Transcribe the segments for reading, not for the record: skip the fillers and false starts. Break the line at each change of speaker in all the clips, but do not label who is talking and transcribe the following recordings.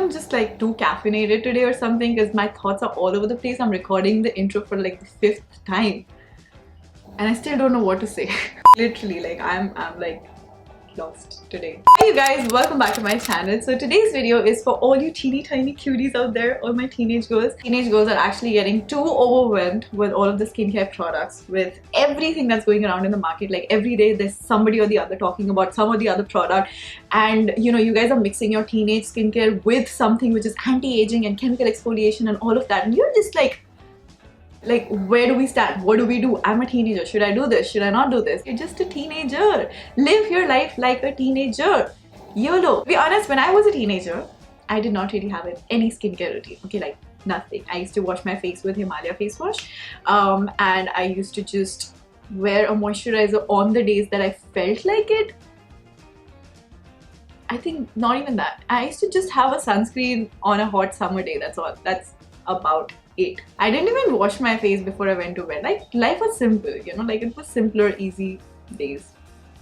I'm just like too caffeinated today or something because my thoughts are all over the place. I'm recording the intro for like the 5th time and I still don't know what to say. Literally, like I'm like lost today. Hey you guys, welcome back to my channel. So today's video is for all you teeny tiny cuties out there, all my teenage girls. Teenage girls are actually getting too overwhelmed with all of the skincare products, with everything that's going around in the market. Like every day there's somebody or the other talking about some or the other product, and you know, you guys are mixing your teenage skincare with something which is anti-aging and chemical exfoliation and all of that, and you're just like, where do we stand? What do we do? I'm a teenager. Should I do this? Should I not do this? You're just a teenager. Live your life like a teenager. YOLO. To be honest, when I was a teenager, I did not really have any skincare routine. Okay, like nothing. I used to wash my face with Himalaya face wash, and I used to just wear a moisturizer on the days that I felt like it. I think not even that. I used to just have a sunscreen on a hot summer day. That's all. That's about it. I didn't even wash my face before I went to bed. Like, life was simple, you know, like it was simpler, easy days.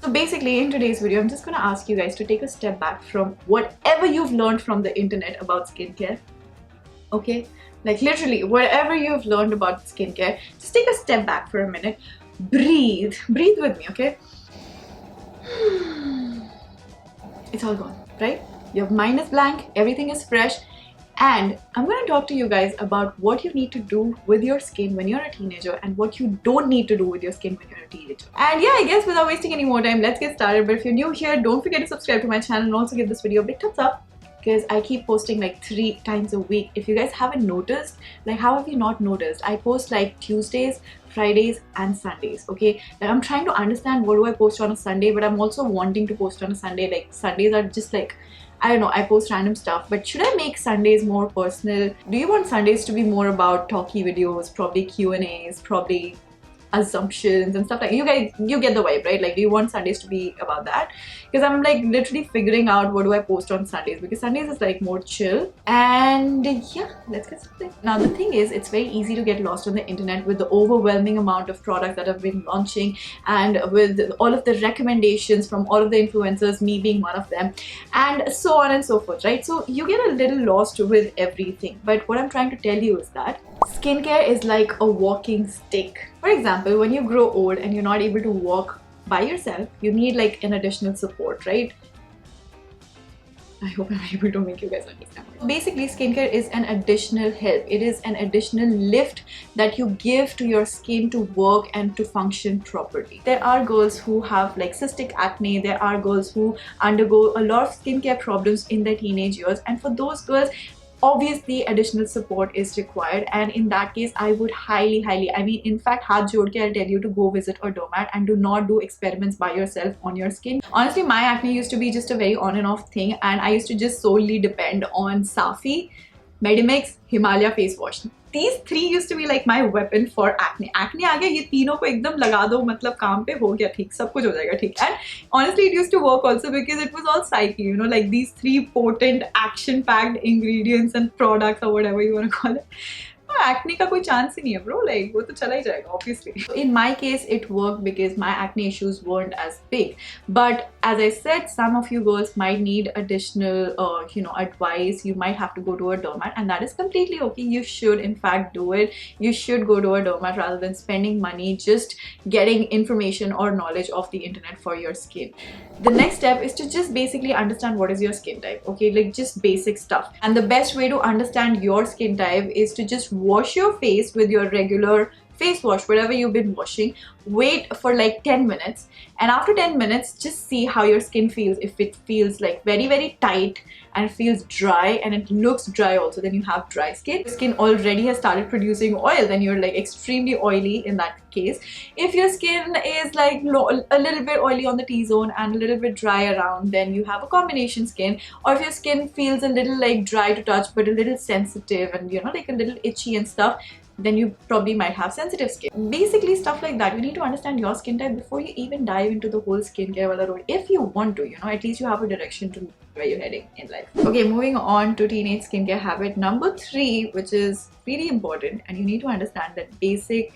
So basically in today's video, I'm just gonna ask you guys to take a step back from whatever you've learned from the internet about skincare. Okay? Like literally, whatever you've learned about skincare, just take a step back for a minute. Breathe. Breathe with me, okay? It's all gone, right? Your mind is blank, everything is fresh. And I'm going to talk to you guys about what you need to do with your skin when you're a teenager and what you don't need to do with your skin when you're a teenager. And yeah, I guess without wasting any more time, let's get started. But if you're new here, don't forget to subscribe to my channel and also give this video a big thumbs up, because I keep posting like 3 times a week. If you guys haven't noticed, like how have you not noticed? I post like Tuesdays, Fridays and Sundays, okay? Like I'm trying to understand what do I post on a Sunday, but I'm also wanting to post on a Sunday. Like Sundays are just like, I don't know, I post random stuff, but should I make Sundays more personal? Do you want Sundays to be more about talky videos, probably Q&As, probably assumptions and stuff like that? You guys, you get the vibe, right? Like, do you want Sundays to be about that? Because I'm like literally figuring out what do I post on Sundays, because Sundays is like more chill. And yeah, let's get started. Now the thing is, it's very easy to get lost on the internet with the overwhelming amount of products that have been launching, and with all of the recommendations from all of the influencers, me being one of them, and so on and so forth, right? So you get a little lost with everything. But what I'm trying to tell you is that skincare is like a walking stick. For example, when you grow old and you're not able to walk by yourself, you need like an additional support, right? I hope I'm able to make you guys understand. Basically, skincare is an additional help. It is an additional lift that you give to your skin to work and to function properly. There are girls who have like cystic acne. There are girls who undergo a lot of skincare problems in their teenage years, and for those girls, obviously additional support is required. And in that case, I would highly, I mean, in fact, haath jod ke I'll tell you to go visit a dermat and do not do experiments by yourself on your skin. Honestly, my acne used to be just a very on and off thing, and I used to just solely depend on Safi, Medimix, Himalaya face wash. These 3 used to be like my weapon for acne. Acne आ गया, ये तीनों को एकदम लगा दो, मतलब काम पे हो गया ठीक, सब कुछ हो जाएगा ठीक. And honestly, it used to work also because it was all psyche, you know, like these 3 potent action-packed ingredients and products or whatever you want to call it. Acne का कोई chance ही नहीं है bro, like वो तो चला ही जाएगा obviously. In my case, it worked because my acne issues weren't as big. But as I said, some of you girls might need additional you know, advice. You might have to go to a dermat, and that is completely okay. You should in fact do it. You should go to a dermat rather than spending money just getting information or knowledge of the internet for your skin. The next step is to just basically understand what is your skin type, okay? Like just basic stuff. And the best way to understand your skin type is to just wash your face with your regular face wash, whatever you've been washing. Wait for like 10 minutes, and after 10 minutes, just see how your skin feels. If it feels like very tight and feels dry and it looks dry also, then you have dry skin. Your skin already has started producing oil, then you're like extremely oily in that case. If your skin is like a little bit oily on the T-zone and a little bit dry around, then you have a combination skin. Or if your skin feels a little like dry to touch but a little sensitive and you know, like a little itchy and stuff, then you probably might have sensitive skin. Basically stuff like that. You need to understand your skin type before you even dive into the whole skincare wala road. If you want to, you know, at least you have a direction to where you're heading in life. Okay, moving on to teenage skincare habit number 3, which is really important, and you need to understand that basic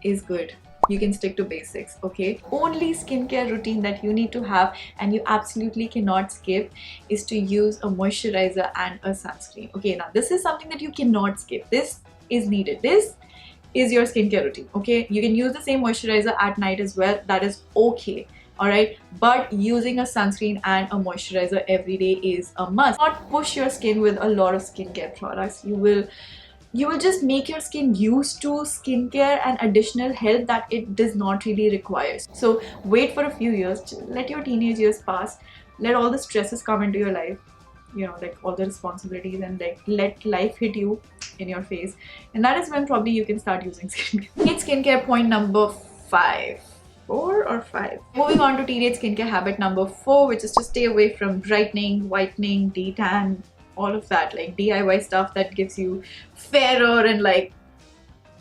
is good. you can stick to basics, okay? Only skincare routine that you need to have and you absolutely cannot skip is to use a moisturizer and a sunscreen. Okay, now this is something that you cannot skip. This is needed. This is your skincare routine, okay? You can use the same moisturizer at night as well. That is okay. Alright, but using a sunscreen and a moisturizer every day is a must. Do not push your skin with a lot of skincare products. You will just make your skin used to skincare and additional help that it does not really require. So wait for a few years, let your teenage years pass, let all the stresses come into your life, you know, like all the responsibilities, and like let life hit you in your face, and that is when probably you can start using skincare. Skincare point number 5. 4 or 5. Moving on to teenage skincare habit number 4, which is to stay away from brightening, whitening, detan, all of that, like DIY stuff that gives you fairer and like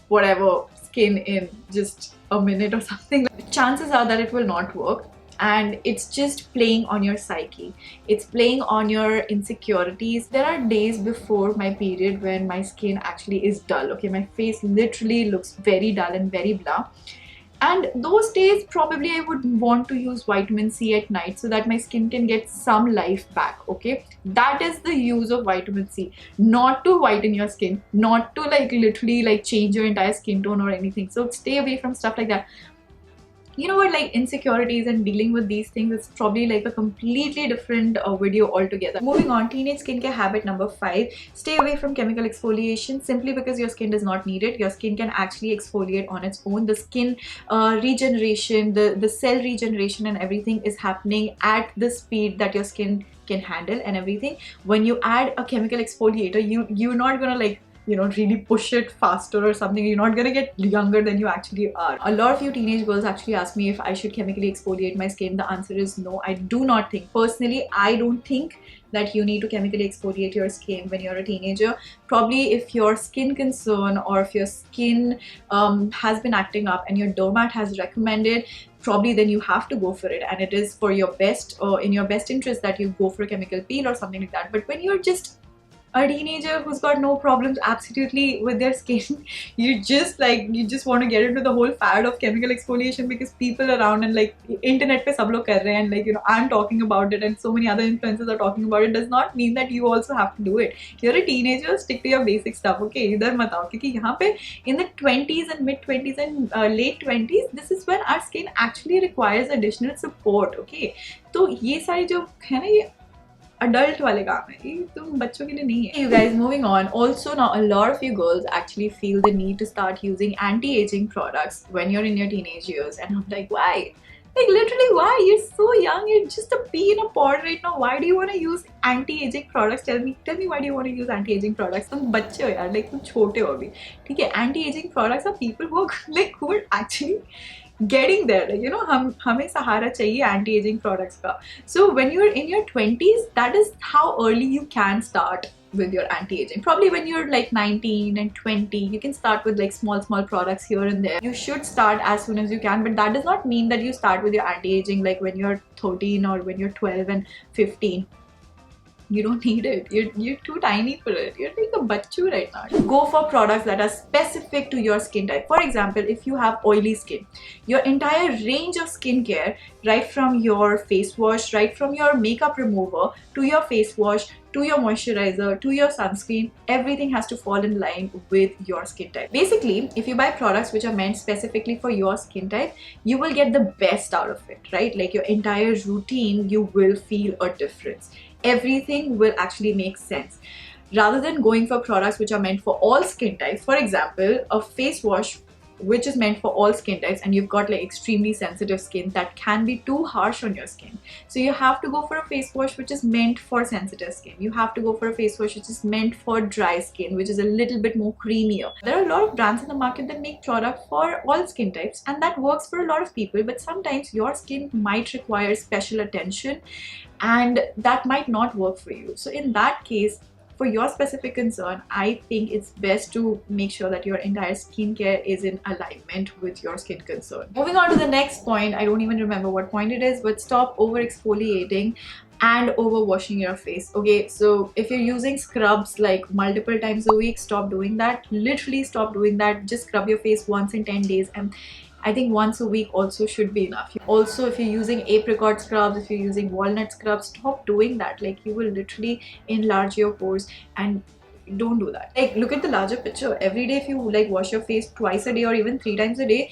whatever skin in just a minute or something. Chances are that it will not work, and it's just playing on your psyche. It's playing on your insecurities. There are days before my period when my skin actually is dull, okay? My face literally looks very dull and very blah. And those days probably I would want to use vitamin C at night so that my skin can get some life back, okay? That is the use of vitamin C. Not to whiten your skin, not to like literally like change your entire skin tone or anything. So stay away from stuff like that. You know what, like insecurities and dealing with these things is probably like a completely different video altogether. Moving on, teenage skincare habit number 5. Stay away from chemical exfoliation simply because your skin does not need it. Your skin can actually exfoliate on its own. The skin regeneration, the cell regeneration and everything is happening at the speed that your skin can handle and everything. When you add a chemical exfoliator, you're not gonna like, you know, really push it faster or something. You're not gonna get younger than you actually are. A lot of you teenage girls actually ask me if I should chemically exfoliate my skin. The answer is no. I do not think. Personally, I don't think that you need to chemically exfoliate your skin when you're a teenager. Probably if your skin concern or if your skin has been acting up and your dermat has recommended, probably then you have to go for it, and it is for your best or in your best interest that you go for a chemical peel or something like that. But when you're just a teenager who's got no problems absolutely with their skin, you just want to get into the whole fad of chemical exfoliation because people around and like internet pe sab log kar rahe hain, and like, you know, I'm talking about it and so many other influencers are talking about it, does not mean that you also have to do it. You're a teenager, stick to your basic stuff, okay? Idhar mat aao, kyunki yahan pe in the 20s and mid 20s and late 20s, this is when our skin actually requires additional support, okay? तो ये सारे जो है ना, ये adult wale kaam hai, ye tum bachcho ke liye nahi hai. You guys, moving on. Also, now a lot of you girls actually feel the need to start using anti-aging products when you're in your teenage years, and I'm like, why? Like literally, why? You're so young, you're just a pea in a pod right now. Why do you want to use anti-aging products? Tell me why do you want to use anti-aging products? Tum bachche ho yaar, like tum chote ho abhi, theek hai? Anti-aging products are people who are like who are actually getting there, like, you know, हमें सहारा चाहिए anti-aging products का. So when you're in your 20s, that is how early you can start with your anti-aging. Probably when you're like 19 and 20, you can start with like small products here and there. You should start as soon as you can, but that does not mean that you start with your anti-aging like when you're 13 or when you're 12 and 15. You don't need it. You're too tiny for it. You're like a bachchu right now. Go for products that are specific to your skin type. For example, if you have oily skin, your entire range of skincare, right from your face wash, right from your makeup remover to your face wash, to your moisturizer, to your sunscreen, everything has to fall in line with your skin type. Basically, if you buy products which are meant specifically for your skin type, you will get the best out of it, right? Like your entire routine, you will feel a difference. Everything will actually make sense. Rather than going for products which are meant for all skin types, for example, a face wash which is meant for all skin types and you've got like extremely sensitive skin, that can be too harsh on your skin. So you have to go for a face wash which is meant for sensitive skin. You have to go for a face wash which is meant for dry skin, which is a little bit more creamier. There are a lot of brands in the market that make products for all skin types, and that works for a lot of people, but sometimes your skin might require special attention and that might not work for you. So in that case, for your specific concern, I think it's best to make sure that your entire skincare is in alignment with your skin concern. Moving on to the next point, I don't even remember what point it is, but stop over exfoliating and over washing your face. Okay, so if you're using scrubs like multiple times a week, stop doing that. Literally stop doing that. Just scrub your face once in 10 days and I think once a week also should be enough. Also, if you're using apricot scrubs, if you're using walnut scrubs, stop doing that. Like, you will literally enlarge your pores, and don't do that. Like, look at the larger picture. Every day, if you like wash your face twice a day or even 3 times a day,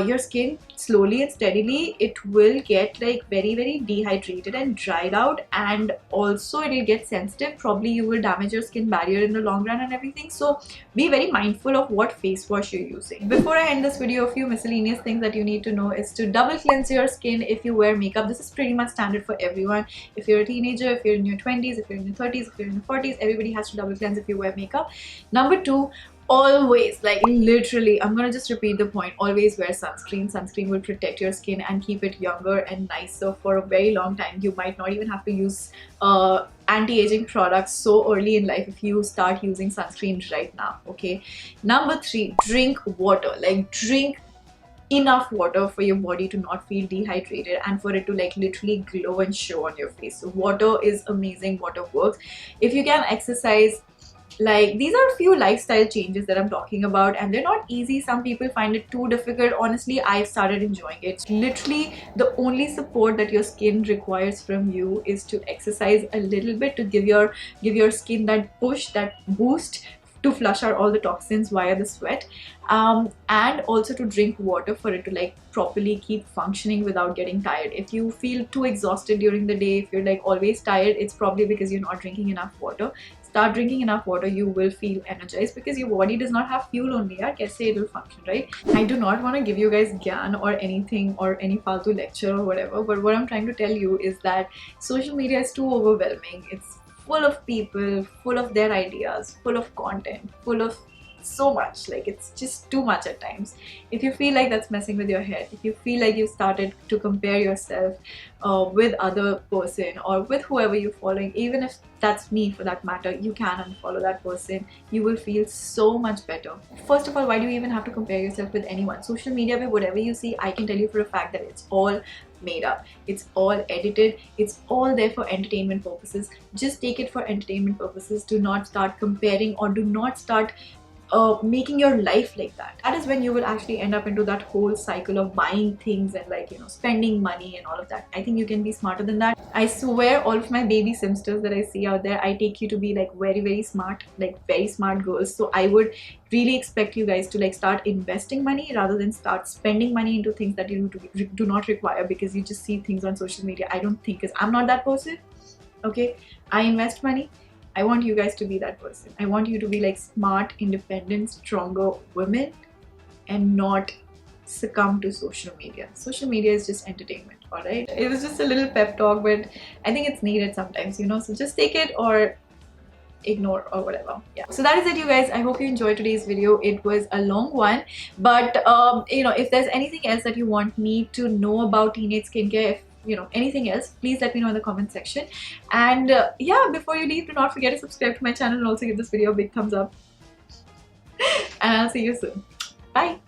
your skin slowly and steadily, it will get like very dehydrated and dried out, and also it will get sensitive. Probably you will damage your skin barrier in the long run and everything. So be very mindful of what face wash you're using. Before I end this video, a few miscellaneous things that you need to know is to double cleanse your skin if you wear makeup. This is pretty much standard for everyone. If you're a teenager, if you're in your 20s, if you're in your 30s, if you're in your 40s, everybody has to double cleanse if you wear makeup. Number 2, always, like literally, I'm gonna just repeat the point, always wear sunscreen. Sunscreen will protect your skin and keep it younger and nicer for a very long time. You might not even have to use anti-aging products so early in life if you start using sunscreen right now. Okay. Number 3, drink water. Like, drink enough water for your body to not feel dehydrated and for it to like literally glow and show on your face. So water is amazing. Water works. If you can exercise, like, these are a few lifestyle changes that I'm talking about, and they're not easy. Some people find it too difficult. Honestly, I've started enjoying it. Literally, the only support that your skin requires from you is to exercise a little bit, to give your skin that push, that boost, to flush out all the toxins via the sweat, and also to drink water for it to like properly keep functioning without getting tired. If you feel too exhausted during the day, if you're like always tired, it's probably because you're not drinking enough water. Start drinking enough water, you will feel energized, because your body does not have fuel only. Yeah, kaise it will function, right? I do not want to give you guys gyan or anything or any faltu lecture or whatever, but what I'm trying to tell you is that social media is too overwhelming. It's full of people, full of their ideas, full of content, full of so much. Like, it's just too much at times. If you feel like that's messing with your head, if you feel like you started to compare yourself with other person or with whoever you're following, even if that's me for that matter, you can unfollow that person. You will feel so much better. First of all, why do you even have to compare yourself with anyone? Social media, where whatever you see, I can tell you for a fact that it's all made up. It's all edited. It's all there for entertainment purposes. Just take it for entertainment purposes. Do not start comparing, or do not start making your life like that. That is when you will actually end up into that whole cycle of buying things and, like, you know, spending money and all of that. I think you can be smarter than that. I swear, all of my baby simsters that I see out there, I take you to be like very smart, like very smart girls. So I would really expect you guys to like start investing money rather than start spending money into things that you do not require because you just see things on social media. I don't think, because I'm not that person. Okay, I invest money. I want you guys to be that person. I want you to be like smart, independent, stronger women and not succumb to social media. Social media is just entertainment, alright? It was just a little pep talk, but I think it's needed sometimes, you know, so just take it or ignore or whatever. Yeah, so that is it, you guys. I hope you enjoyed today's video. It was a long one, but you know, if there's anything else that you want me to know about teenage skincare, if you know anything else, please let me know in the comment section. And yeah, before you leave, do not forget to subscribe to my channel and also give this video a big thumbs up. And I'll see you soon. Bye.